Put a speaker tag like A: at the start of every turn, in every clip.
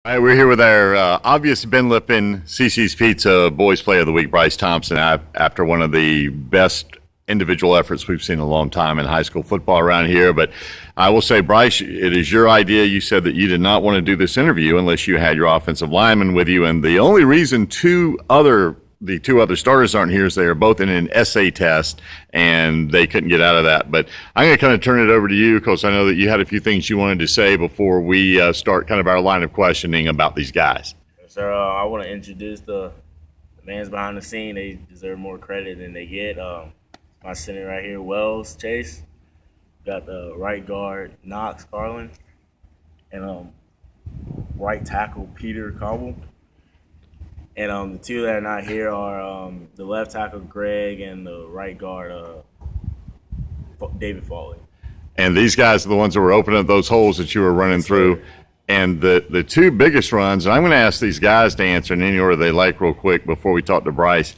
A: All right, we're here with our obvious Ben Lippen, CC's Pizza Boys Player of the Week, Bryce Thompson, after one of the best individual efforts we've seen in a long time in high school football around here. But I will say, Bryce, it is your idea. You said that you did not want to do this interview unless you had your offensive lineman with you. And the only reason the two other starters aren't here is they are both in an essay test, and they couldn't get out of that. But I'm going to kind of turn it over to you because I know that you had a few things you wanted to say before we start kind of our line of questioning about these guys.
B: Sir, I want to introduce the man's behind the scene. They deserve more credit than they get. My center right here, Wells Chase. Got the right guard, Knox Carlin. And right tackle, Peter Cobble. And the two that are not here are the left tackle, Greg, and the right guard, David Foley.
A: And these guys are the ones that were opening up those holes that you were running through. And the two biggest runs, and I'm going to ask these guys to answer in any order they like real quick before we talk to Bryce.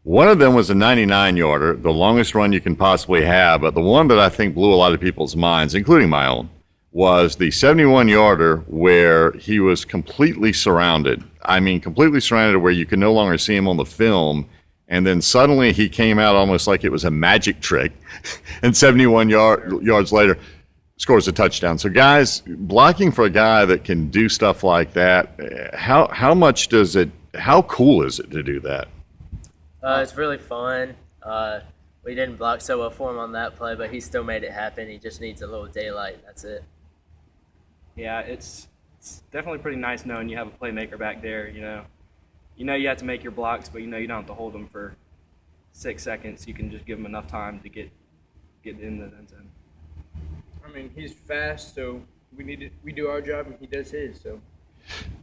A: One of them was a 99-yarder, the longest run you can possibly have, but the one that I think blew a lot of people's minds, including my own, was the 71-yarder where he was completely surrounded. I mean, completely surrounded where you could no longer see him on the film. And then suddenly he came out almost like it was a magic trick. And 71 yards later, scores a touchdown. So, guys, blocking for a guy that can do stuff like that, how cool is it to do that?
C: It's really fun. We didn't block so well for him on that play, but he still made it happen. He just needs a little daylight. That's it.
D: Yeah, it's definitely pretty nice knowing you have a playmaker back there. You have to make your blocks, but you don't have to hold them for 6 seconds. You can just give them enough time to get in the end zone.
E: I mean, he's fast, so we do our job and he does his. So.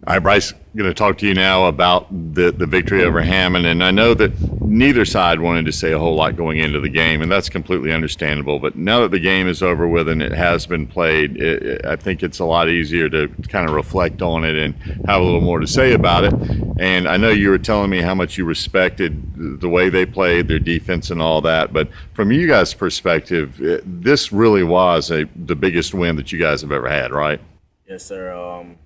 A: All right, Bryce, I'm going to talk to you now about the victory over Hammond. And I know that neither side wanted to say a whole lot going into the game, and that's completely understandable. But now that the game is over with and it has been played, I think it's a lot easier to kind of reflect on it and have a little more to say about it. And I know you were telling me how much you respected the way they played, their defense and all that. But from you guys' perspective, this really was the biggest win that you guys have ever had, right?
B: Yes, sir.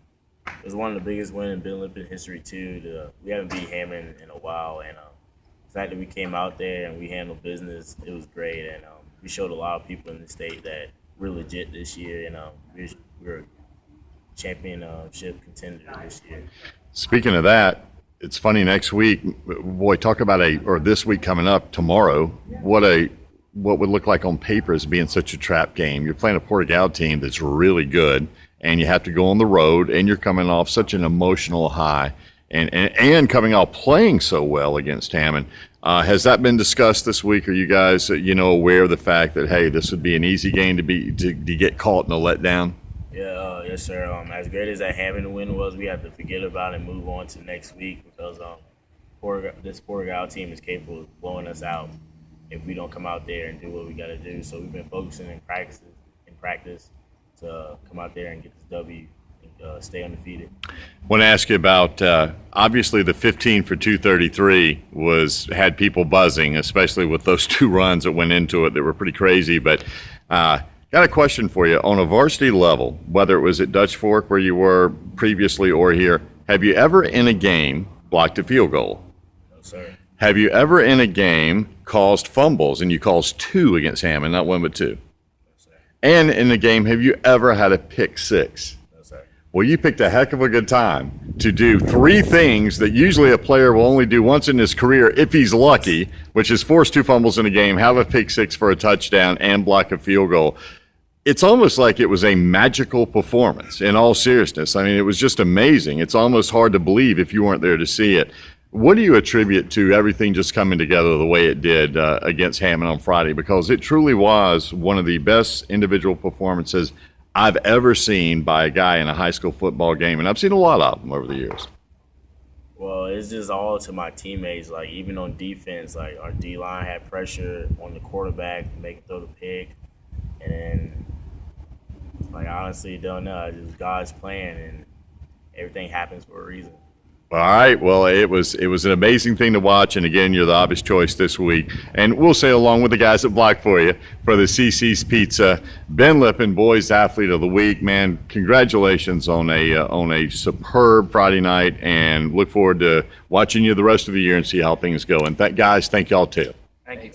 B: It was one of the biggest wins in Ben Lippen history, too. We haven't beat Hammond in a while, and the fact that we came out there and we handled business, it was great. And we showed a lot of people in the state that we're legit this year, and we're a championship contender this year.
A: Speaking of that, it's funny, next week, boy, talk about this week coming up, tomorrow, what would look like on paper as being such a trap game. You're playing a Portugal team that's really good, and you have to go on the road, and you're coming off such an emotional high, and coming out playing so well against Hammond. Has that been discussed this week? Are you guys, aware of the fact that, hey, this would be an easy game to get caught in a letdown?
B: Yeah, yes, sir. As great as that Hammond win was, we have to forget about it and move on to next week because this Portugal team is capable of blowing us out if we don't come out there and do what we got to do. So we've been focusing in practice to come out there and get this W and stay undefeated.
A: I want to ask you about, obviously the 15 for 233 had people buzzing, especially with those two runs that went into it that were pretty crazy. But got a question for you. On a varsity level, whether it was at Dutch Fork where you were previously or here, have you ever in a game blocked a field goal?
B: No, sir.
A: Have you ever in a game caused fumbles, and you caused 2 against Hammond, not 1 but 2? And in the game, have you ever had a pick 6?
B: No, sir.
A: Well, you picked a heck of a good time to do 3 things that usually a player will only do once in his career if he's lucky, which is force 2 fumbles in a game, have a pick 6 for a touchdown, and block a field goal. It's almost like it was a magical performance, in all seriousness. I mean, it was just amazing. It's almost hard to believe if you weren't there to see it. What do you attribute to everything just coming together the way it did against Hammond on Friday? Because it truly was one of the best individual performances I've ever seen by a guy in a high school football game, and I've seen a lot of them over the years.
B: Well, it's just all to my teammates. Like, even on defense, like, our D-line had pressure on the quarterback to make him throw the pick. And then, like, I honestly don't know. It's just God's plan, and everything happens for a reason.
A: All right. Well, it was an amazing thing to watch, and again, you're the obvious choice this week. And we'll say along with the guys that blocked for you for the CC's Pizza, Ben Lippen, Boys Athlete of the Week. Man, congratulations on a superb Friday night, and look forward to watching you the rest of the year and see how things go. And guys, thank y'all too.
D: Thank you.